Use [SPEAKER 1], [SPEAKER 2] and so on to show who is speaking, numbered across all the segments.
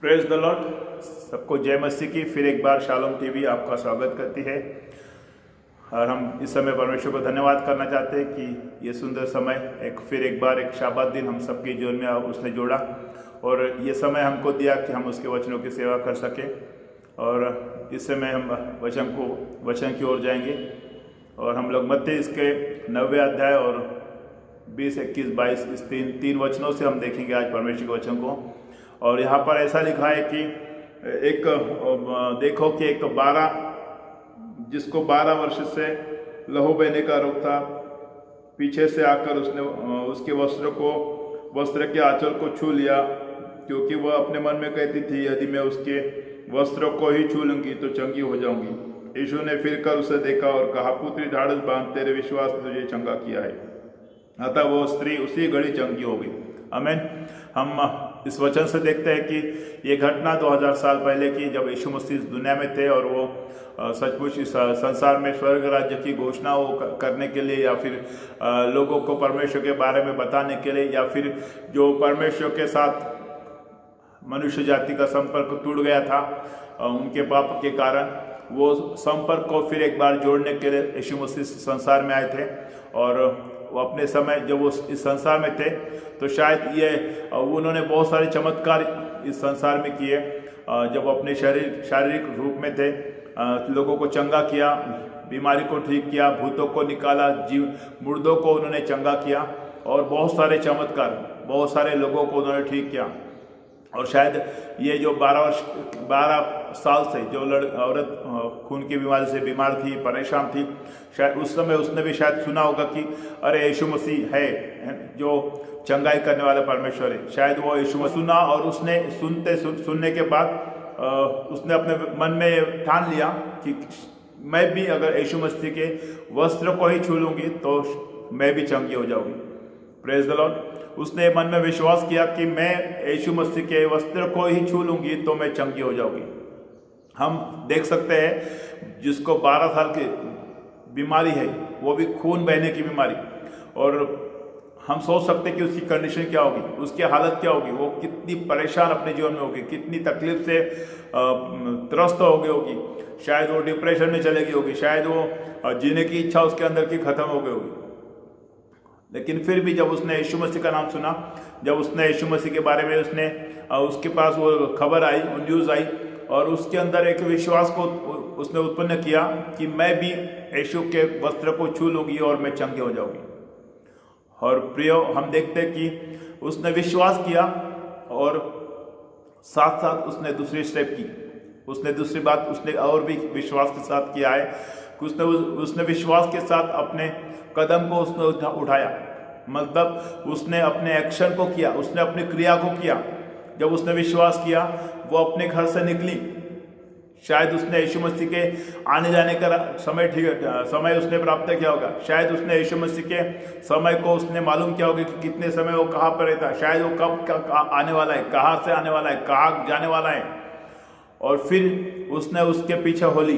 [SPEAKER 1] Praise the Lord. सबको जय मसीह की। फिर एक बार शालोम टीवी आपका स्वागत करती है और हम इस समय परमेश्वर को धन्यवाद करना चाहते हैं कि ये सुंदर समय एक बार एक शाबात दिन हम सबके जीवन में उसने जोड़ा और ये समय हमको दिया कि हम उसके वचनों की सेवा कर सकें। और इस समय हम वचन की ओर जाएंगे और हम लोग मत्ती इसके 9वें अध्याय और 20, 21, 22 इस तीन वचनों से हम देखेंगे आज परमेश्वर के वचन को। और यहाँ पर ऐसा लिखा है कि देखो कि एक 12 वर्ष से लहू बहने का रोग था, पीछे से आकर उसने उसके वस्त्र के आंचल को छू लिया, क्योंकि वह अपने मन में कहती थी यदि मैं उसके वस्त्रों को ही छू लूंगी तो चंगी हो जाऊंगी। यीशु ने फिर कर उसे देखा और कहा, पुत्री ढाढ़स बांध, तेरे विश्वास ने तुझे चंगा किया है। अतः वो स्त्री उसी घड़ी चंगी हो गई। आमीन। हम इस वचन से देखते हैं कि ये घटना 2000 साल पहले की, जब यीशु मसीह दुनिया में थे और वो सचमुच इस संसार में स्वर्ग राज्य की घोषणा करने के लिए या फिर लोगों को परमेश्वर के बारे में बताने के लिए या फिर जो परमेश्वर के साथ मनुष्य जाति का संपर्क टूट गया था उनके पाप के कारण, वो संपर्क को फिर एक बार जोड़ने के लिए यीशु मसीह संसार में आए थे। और वो अपने समय जब वो इस संसार में थे तो शायद उन्होंने बहुत सारे चमत्कार इस संसार में किए। जब अपने शारीरिक रूप में थे, लोगों को चंगा किया, बीमारी को ठीक किया, भूतों को निकाला, मुर्दों को उन्होंने चंगा किया और बहुत सारे चमत्कार, बहुत सारे लोगों को उन्होंने ठीक किया। और शायद ये जो 12 साल से जो औरत खून की बीमारी से बीमार थी, परेशान थी, शायद उस समय उसने भी शायद सुना होगा कि अरे यीशु मसीह है जो चंगाई करने वाला परमेश्वर है। शायद वो यीशु मसीह सुना और उसने सुनने के बाद उसने अपने मन में ठान लिया कि मैं भी अगर यीशु मसीह के वस्त्र को ही छू लूँगी तो मैं भी चंगी हो जाऊँगी। Praise the Lord. उसने मन में विश्वास किया कि मैं यीशु मसीह के वस्त्र को ही छू लूँगी तो मैं चंगी हो जाऊँगी। हम देख सकते हैं जिसको 12 साल की बीमारी है, वो भी खून बहने की बीमारी, और हम सोच सकते हैं कि उसकी कंडीशन क्या होगी, उसकी हालत क्या होगी, वो कितनी परेशान अपने जीवन में होगी, कितनी तकलीफ से त्रस्त हो गई होगी। शायद वो डिप्रेशन में चले गई होगी, शायद वो जीने की इच्छा उसके अंदर की खत्म हो गई होगी। लेकिन फिर भी जब उसने यीशु मसीह का नाम सुना, जब उसने यीशु मसीह के बारे में उसके पास वो खबर आई, न्यूज़ आई, और उसके अंदर एक विश्वास को उसने उत्पन्न किया कि मैं भी यीशु के वस्त्र को छू लूँगी और मैं चंगी हो जाऊँगी। और प्रियो, हम देखते हैं कि उसने विश्वास किया और साथ साथ उसने दूसरी स्टेप की, उसने दूसरी बात उसने और भी विश्वास के साथ किया है कि उसने विश्वास के साथ अपने कदम को उसने उठाया, मतलब उसने अपने एक्शन को किया, उसने अपनी क्रिया को किया। जब उसने विश्वास किया, वो अपने घर से निकली। शायद उसने यीशु मसीह के आने जाने का समय उसने प्राप्त किया होगा। शायद उसने यीशु मसीह के समय को उसने मालूम किया होगा कि कितने समय वो कहाँ पर रहता है, शायद वो कब आने वाला है, कहाँ से आने वाला है, कहाँ जाने वाला है। और फिर उसने उसके पीछे हो ली,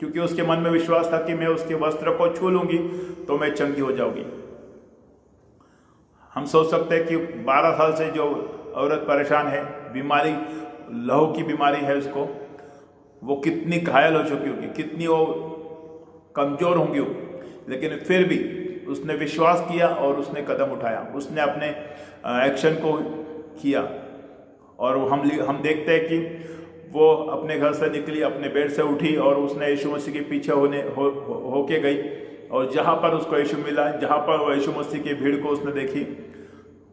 [SPEAKER 1] क्योंकि उसके मन में विश्वास था कि मैं उसके वस्त्र को छू लूंगी तो मैं चंगी हो जाऊंगी। हम सोच सकते हैं कि 12 साल से जो औरत परेशान है, बीमारी लहू की बीमारी है, उसको वो कितनी घायल हो चुकी होगी, कितनी वो कमजोर होंगी, लेकिन फिर भी उसने विश्वास किया और उसने कदम उठाया, उसने अपने एक्शन को किया। और हम देखते हैं कि वो अपने घर से निकली, अपने बेड से उठी और उसने यीशु मसीह के पीछे होके गई। और जहाँ पर उसको यीशु मिला, जहाँ पर वो यीशु मसीह की भीड़ को उसने देखी,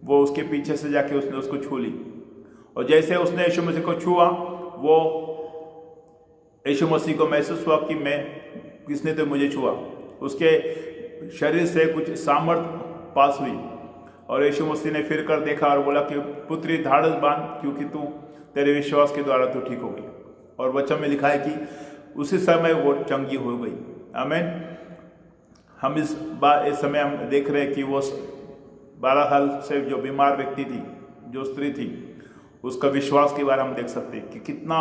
[SPEAKER 1] वो उसके पीछे से जाके उसने उसको छू ली। और जैसे उसने यीशु मसीह को छुआ, वो यीशु मसीह को महसूस हुआ कि किसने तो मुझे छुआ। उसके शरीर से कुछ सामर्थ्य पास हुई और यीशु मसीह ने फिर कर देखा और बोला कि पुत्री ढाढ़स बांध, क्योंकि तेरे विश्वास के द्वारा तू ठीक हो गई। और वचन में लिखा है कि उसी समय वो चंगी हो गई। आमीन। हम इस समय हम देख रहे हैं कि वो 12 साल से जो बीमार व्यक्ति थी, जो स्त्री थी, उसका विश्वास के बारे में हम देख सकते हैं कि कितना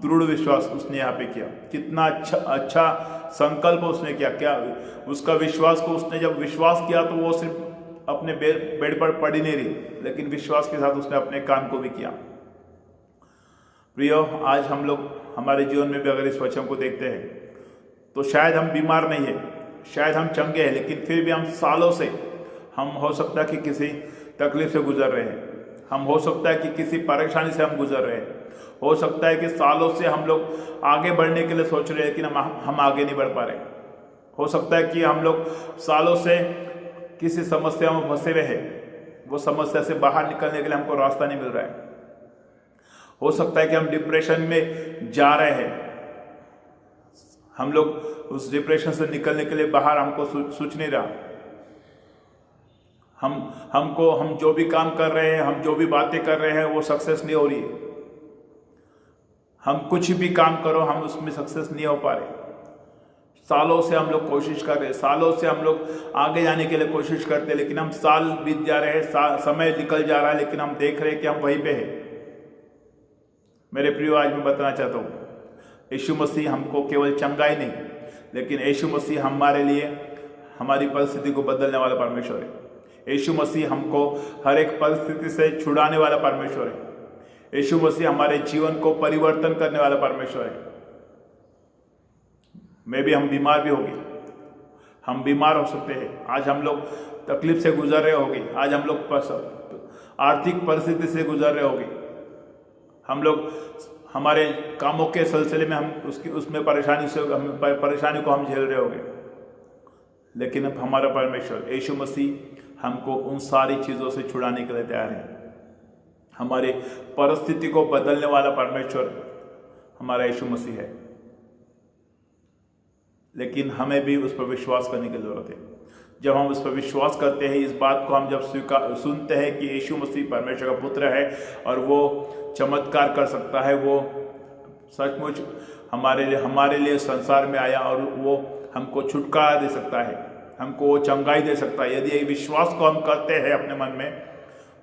[SPEAKER 1] दृढ़ विश्वास उसने यहाँ पे किया, कितना अच्छा संकल्प उसने किया। क्या उसका विश्वास को उसने जब विश्वास किया तो वो सिर्फ अपने बेड पर पड़ी नहीं रही, लेकिन विश्वास के साथ उसने अपने काम को भी किया। प्रियो, आज हम लोग हमारे जीवन में भी अगर इस वचन को देखते हैं तो शायद हम बीमार नहीं है, शायद हम चंगे हैं, लेकिन फिर भी हम सालों से हम हो सकता है कि किसी तकलीफ से गुजर रहे हैं, हम हो सकता है कि किसी परेशानी से हम गुजर रहे हैं, हो सकता है कि सालों से हम लोग आगे बढ़ने के लिए सोच रहे हैं लेकिन हम आगे नहीं बढ़ पा रहे। हो सकता है कि हम लोग सालों से किसी समस्या में फंसे हुए हैं, वो समस्या से बाहर निकलने के लिए हमको रास्ता नहीं मिल रहा है। हो सकता है कि हम डिप्रेशन में जा रहे हैं, हम लोग उस डिप्रेशन से निकलने के लिए बाहर हमको सोच नहीं रहा। हम जो भी काम कर रहे हैं, हम जो भी बातें कर रहे हैं वो सक्सेस नहीं हो रही है। हम कुछ भी काम करो, हम उसमें सक्सेस नहीं हो पा रहे। सालों से हम लोग कोशिश कर रहे हैं, सालों से हम लोग आगे जाने के लिए कोशिश करते हैं, लेकिन हम साल बीत जा रहे हैं, समय निकल जा रहा है, लेकिन हम देख रहे हैं कि हम वहीं पे हैं। मेरे प्रियो, आज मैं बताना चाहता हूँ, यीशु मसीह हमको केवल चंगाई नहीं, लेकिन यीशु मसीह हमारे लिए हमारी परिस्थिति को बदलने वाला परमेश्वर है। यीशु मसीह हमको हर एक परिस्थिति से छुड़ाने वाला परमेश्वर है। यीशु मसीह हमारे जीवन को परिवर्तन करने वाला परमेश्वर है। मैं भी, हम बीमार भी होंगे, हम बीमार हो सकते हैं। आज हम लोग तकलीफ से गुजर रहे होंगे, आज हम लोग आर्थिक परिस्थिति से गुजर रहे होंगे, हम लोग हमारे कामों के सिलसिले में हम उसमें परेशानी को हम झेल रहे होंगे, लेकिन अब हमारा परमेश्वर यीशु मसीह हमको उन सारी चीज़ों से छुड़ाने के लिए तैयार है। हमारे परिस्थिति को बदलने वाला परमेश्वर हमारा यीशु मसीह है, लेकिन हमें भी उस पर विश्वास करने की जरूरत है। जब हम उस पर विश्वास करते हैं, इस बात को हम जब सुनते हैं कि यीशु मसीह परमेश्वर का पुत्र है और वो चमत्कार कर सकता है, वो सचमुच हमारे लिए संसार में आया और वो हमको छुटकारा दे सकता है, हमको वो चंगाई दे सकता है। यदि ये विश्वास को हम करते हैं अपने मन में,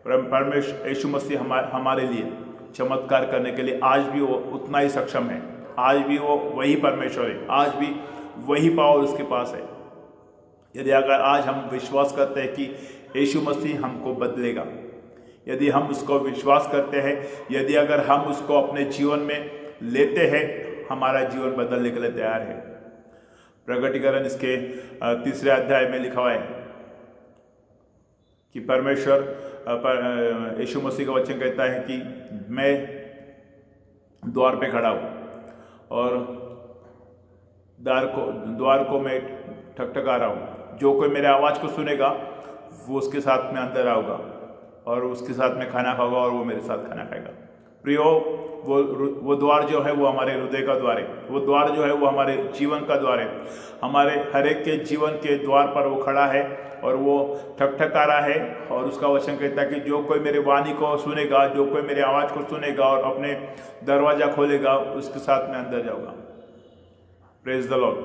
[SPEAKER 1] परमेश्वर यीशु मसीह हमारे लिए चमत्कार करने के लिए आज भी वो उतना ही सक्षम है। आज भी वो वही परमेश्वर है, आज भी वही पावर उसके पास है। यदि अगर आज हम विश्वास करते हैं कि यीशु मसीह हमको बदलेगा, यदि हम उसको विश्वास करते हैं, यदि अगर हम उसको अपने जीवन में लेते हैं, हमारा जीवन बदलने के लिए तैयार है। प्रकटीकरण इसके 3 अध्याय में लिखा हुआ है कि परमेश्वर यीशु मसीह का वचन कहता है कि मैं द्वार पे खड़ा हूँ और द्वार को मैं ठकठका रहा हूँ। जो कोई मेरे आवाज़ को सुनेगा वो उसके साथ में अंदर आऊँगा और उसके साथ में खाना खाऊंगा और वो मेरे साथ खाना खाएगा। प्रियो, वो द्वार जो है वो हमारे हृदय का द्वार है, वो द्वार जो है वो हमारे जीवन का द्वार है। हमारे हर एक के जीवन के द्वार पर वो खड़ा है और वो ठकठका रहा है और उसका वचन कहता है कि जो कोई मेरे वाणी को सुनेगा, जो कोई मेरे आवाज़ को सुनेगा और अपने दरवाज़ा खोलेगा, उसके साथ में अंदर जाऊँगा। Praise the Lord.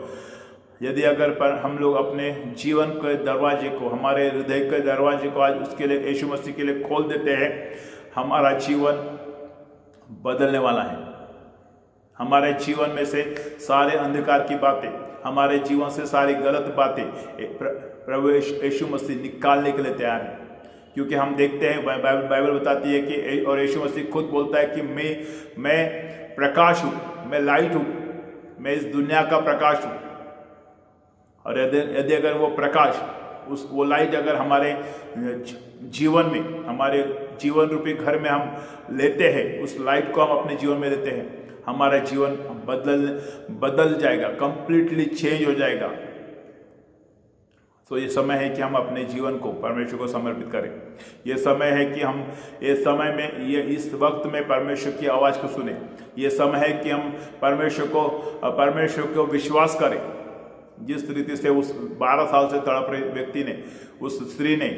[SPEAKER 1] यदि अगर हम लोग अपने जीवन के दरवाजे को, हमारे हृदय के दरवाजे को आज उसके लिए, यीशु मसीह के लिए खोल देते हैं, हमारा जीवन बदलने वाला है। हमारे जीवन में से सारे अंधकार की बातें, हमारे जीवन से सारी गलत बातें प्रभु यीशु मसीह निकालने के लिए तैयार है। क्योंकि हम देखते हैं, बाइबल बताती है कि, और यीशु मसीह खुद बोलता है कि मैं प्रकाश हूँ, मैं लाइट हूँ, मैं इस दुनिया का प्रकाश हूँ। और यदि अगर वो प्रकाश, वो लाइट अगर हमारे जीवन में, हमारे जीवन रूपी घर में हम लेते हैं, उस लाइट को हम अपने जीवन में लेते हैं, हमारा जीवन बदल जाएगा, कंप्लीटली चेंज हो जाएगा। तो ये समय है कि हम अपने जीवन को परमेश्वर को समर्पित करें। ये समय है कि हम इस वक्त में परमेश्वर की आवाज़ को सुने। ये समय है कि हम परमेश्वर को विश्वास करें। जिस रीति से उस 12 साल से तड़प रहे व्यक्ति ने, उस स्त्री ने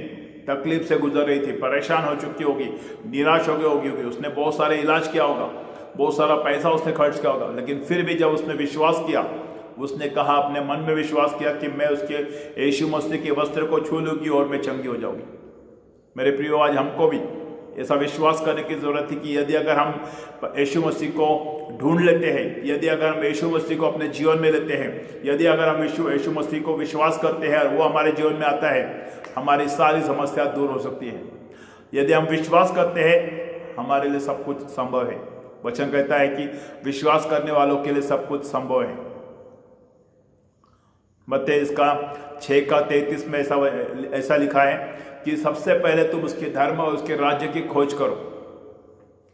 [SPEAKER 1] तकलीफ से गुजर रही थी, परेशान हो चुकी होगी, निराश हो गई होगी, उसने बहुत सारे इलाज किया होगा, बहुत सारा पैसा उसने खर्च किया होगा, लेकिन फिर भी जब उसने विश्वास किया, उसने कहा, अपने मन में विश्वास किया कि मैं उसके यीशु मसीह के वस्त्र को छू लूंगी और मैं चंगी हो जाऊंगी। मेरे प्रियो, आज हमको भी ऐसा विश्वास करने की जरूरत है कि यदि अगर हम यीशु मसीह को ढूंढ लेते हैं, यदि अगर हम यीशु मसीह को अपने जीवन में लेते हैं, यदि अगर हम यीशु मसीह को विश्वास करते हैं और वो हमारे जीवन में आता है, हमारी सारी समस्या दूर हो सकती है। यदि हम विश्वास करते हैं, हमारे लिए सब कुछ संभव है। वचन कहता है कि विश्वास करने वालों के लिए सब कुछ संभव है। मत्ती इसका 6:33 में ऐसा लिखा है कि सबसे पहले तुम उसके धर्म और उसके राज्य की खोज करो,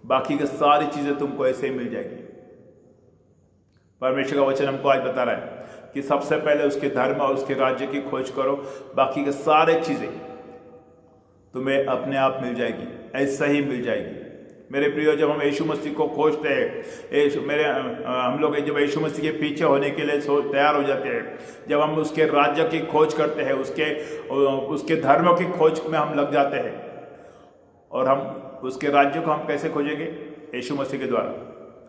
[SPEAKER 1] बाकी की सारी चीजें तुमको ऐसे ही मिल जाएगी। परमेश्वर का वचन हमको आज बता रहा है कि सबसे पहले उसके धर्म और उसके राज्य की खोज करो, बाकी के सारे चीजें तुम्हें अपने आप मिल जाएगी, ऐसा ही मिल जाएगी। मेरे प्रियो, जब हम यीशु मसीह को खोजते हैं, हम लोग जब यीशु मसीह के पीछे होने के लिए तैयार हो जाते हैं, जब हम उसके राज्य की खोज करते हैं, उसके धर्म की खोज में हम लग जाते हैं, और हम उसके राज्य को हम कैसे खोजेंगे? यीशु मसीह के द्वारा।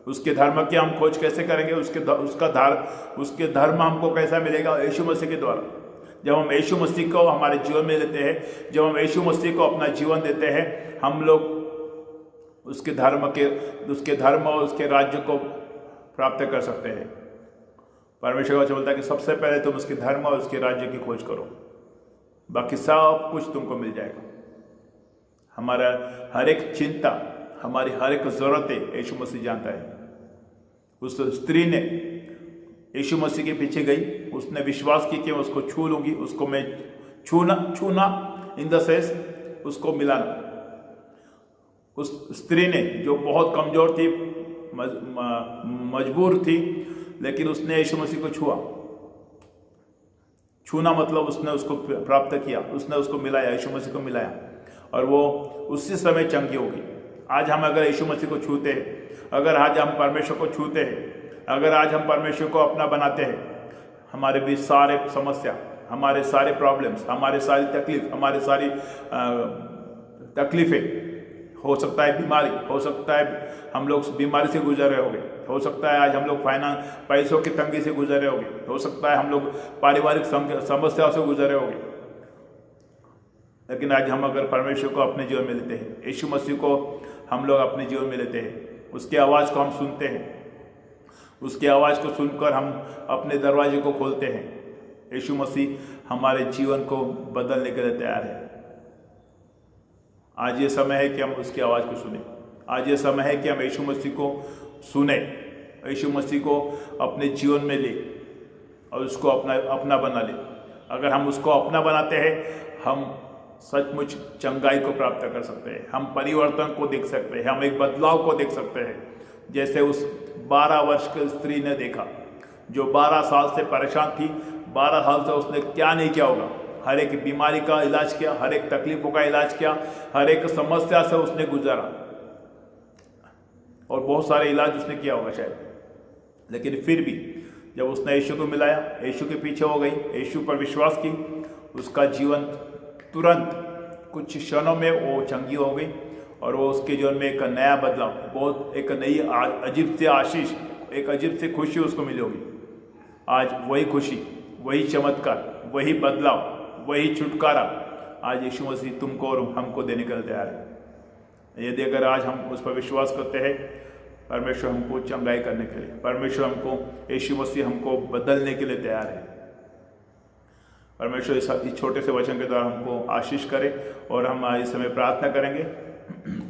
[SPEAKER 1] उसके धर्म की हम खोज कैसे करेंगे? उसके धर्म हमको कैसा मिलेगा? यीशु मसीह के द्वारा। जब हम यीशु मसीह को हमारे जीवन में लेते हैं, जब हम यीशु मसीह को अपना जीवन देते हैं, हम लोग उसके धर्म और उसके राज्य को प्राप्त कर सकते हैं। परमेश्वर का वचन बोलता है कि सबसे पहले तुम उसके धर्म और उसके राज्य की खोज करो, बाकी सब कुछ तुमको मिल जाएगा। हमारा हर एक चिंता, हमारी हर एक जरूरतें यीशु मसीह जानता है। उस स्त्री ने यीशु मसीह के पीछे गई, उसने विश्वास की कि मैं उसको छू लूंगी, उसको मैं छूना इन द सेंस उसको मिलाना। उस स्त्री ने जो बहुत कमजोर थी, मजबूर थी, लेकिन उसने यीशु मसीह को छूना मतलब उसने उसको प्राप्त किया, उसने उसको मिलाया, यीशु मसीह को मिलाया, और वो उसी समय चंगी होगी। आज हम अगर यीशु मसीह को छूते हैं, अगर आज हम परमेश्वर को छूते हैं, अगर आज हम परमेश्वर को अपना बनाते हैं, हमारे बीच सारे समस्या, हमारे सारे प्रॉब्लम्स, हमारे सारी तकलीफ, हमारे सारी तकलीफें, हो सकता है बीमारी, हो सकता है हम लोग बीमारी से गुजर रहे होंगे, हो सकता है आज हम लोग पैसों की तंगी से गुजर रहे होंगे, हो सकता है हम लोग पारिवारिक समस्याओं से गुजर रहे होंगे, लेकिन आज हम अगर परमेश्वर को अपने जीवन में लेते हैं, यीशु मसीह को हम लोग अपने जीवन में लेते हैं, उसकी आवाज़ को हम सुनते हैं, उसकी आवाज़ को सुनकर हम अपने दरवाजे को खोलते हैं, यीशु मसीह हमारे जीवन को बदलने के लिए तैयार है। आज ये समय है कि हम उसकी आवाज़ को सुने। आज ये समय है कि हम यीशु मसीह को सुने, यीशु मसीह को अपने जीवन में ले और उसको अपना बना ले। अगर हम उसको अपना बनाते हैं, हम सचमुच चंगाई को प्राप्त कर सकते हैं, हम परिवर्तन को देख सकते हैं, हम एक बदलाव को देख सकते हैं, जैसे उस 12 वर्ष की स्त्री ने देखा, जो 12 साल से परेशान थी। 12 साल से उसने क्या नहीं किया होगा, हर एक बीमारी का इलाज किया, हर एक तकलीफों का इलाज किया, हर एक समस्या से उसने गुजारा, और बहुत सारे इलाज उसने किया होगा शायद, लेकिन फिर भी जब उसने यीशु को मिलाया, यीशु के पीछे हो गई, यीशु पर विश्वास की, उसका जीवन तुरंत कुछ क्षणों में वो चंगी हो गई, और वो उसके जीवन में एक नया बदलाव, बहुत एक नई अजीब से आशीष, एक अजीब से खुशी उसको मिली होगी। आज वही खुशी, वही चमत्कार, वही बदलाव, वही छुटकारा आज यीशु मसीह तुमको और हमको देने के लिए तैयार है। यदि अगर आज हम उस पर विश्वास करते हैं, परमेश्वर हमको चंगाई करने के लिए, परमेश्वर हमको, यीशु मसीह हमको बदलने के लिए तैयार है। परमेश्वर इस छोटे से वचन के द्वारा हमको आशीष करे, और हम इस समय प्रार्थना करेंगे।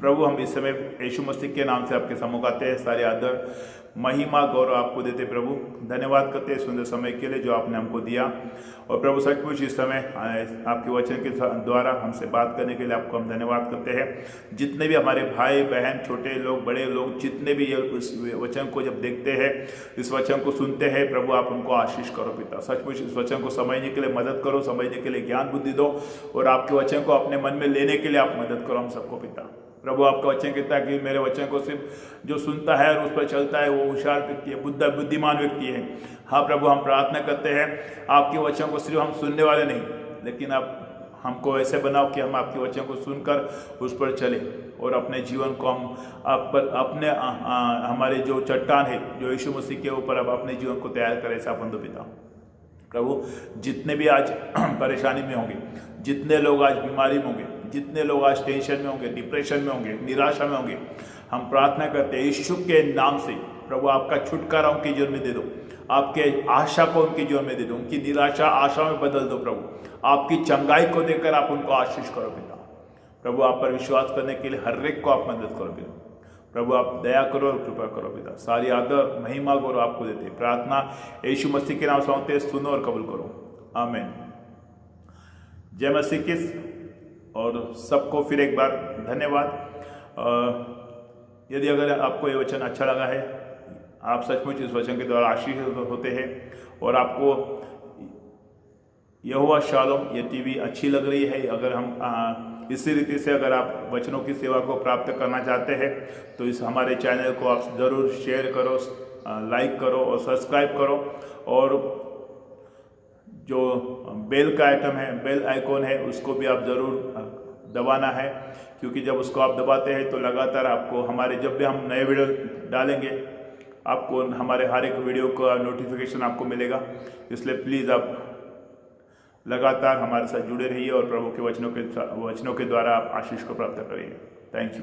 [SPEAKER 1] प्रभु, हम इस समय यीशु मसीह के नाम से आपके सम्मुख आते हैं, सारे आदर, महिमा, गौरव आपको देते। प्रभु, धन्यवाद करते हैं सुंदर समय के लिए जो आपने हमको दिया। और प्रभु, सचमुच इस समय आपके वचन के द्वारा हमसे बात करने के लिए आपको हम धन्यवाद करते हैं। जितने भी हमारे भाई बहन, छोटे लोग, बड़े लोग, जितने भी इस वचन को जब देखते हैं, इस वचन को सुनते हैं, प्रभु आप उनको आशीष करो पिता। सचमुच इस वचन को समझने के लिए मदद करो, समझने के लिए ज्ञान बुद्धि दो, और आपके वचन को अपने मन में लेने के लिए आप मदद करो हम सबको पिता। प्रभु, आपका वचन कहता है कि मेरे वचन को सिर्फ जो सुनता है और उस पर चलता है वो होशियार व्यक्ति है, बुद्धिमान व्यक्ति है। हाँ प्रभु, हम प्रार्थना करते हैं आपके वचन को सिर्फ हम सुनने वाले नहीं, लेकिन आप हमको ऐसे बनाओ कि हम आपके वचन को सुनकर उस पर चले, और अपने जीवन को हम आप पर अपने हमारे जो चट्टान है, जो यीशु मसीह के ऊपर अब अपने जीवन को तैयार करें ऐसा बंधु पिता। प्रभु, जितने भी आज परेशानी में होंगे, जितने लोग आज बीमारी में होंगे, जितने लोग आज टेंशन में होंगे, डिप्रेशन में होंगे, निराशा में होंगे, हम प्रार्थना करते हैं यीशु के नाम से प्रभु आपका छुटकारा उनके जीवन में दे दो, आपके आशा को उनके जीवन में दे दो, उनकी निराशा आशा में बदल दो। प्रभु, आपकी चंगाई को देकर आप उनको आशीष करो पिता। प्रभु, आप पर विश्वास करने के लिए हर एक को आप मदद करो पिता। प्रभु आप दया करो और कृपा करो पिता, सारी आदर महिमा करो आपको देते, प्रार्थना यीशु मसीह के नाम से मांगते, सुनो और कबूल करो, आमीन। जय मसीह की। और सबको फिर एक बार धन्यवाद। यदि अगर आपको ये वचन अच्छा लगा है, आप सचमुच इस वचन के द्वारा आशीषित होते हैं और आपको यहोवा शालोम ये टीवी अच्छी लग रही है, अगर हम इसी रीति से अगर आप वचनों की सेवा को प्राप्त करना चाहते हैं तो इस हमारे चैनल को आप ज़रूर शेयर करो, लाइक करो और सब्सक्राइब करो, और जो बेल का आइटम है, बेल आइकॉन है, उसको भी आप ज़रूर दबाना है, क्योंकि जब उसको आप दबाते हैं तो लगातार आपको हमारे जब भी हम नए वीडियो डालेंगे आपको हमारे हर एक वीडियो का नोटिफिकेशन आपको मिलेगा। इसलिए प्लीज़ आप लगातार हमारे साथ जुड़े रहिए और प्रभु के वचनों के द्वारा आप आशीष को प्राप्त करिए। Thank you.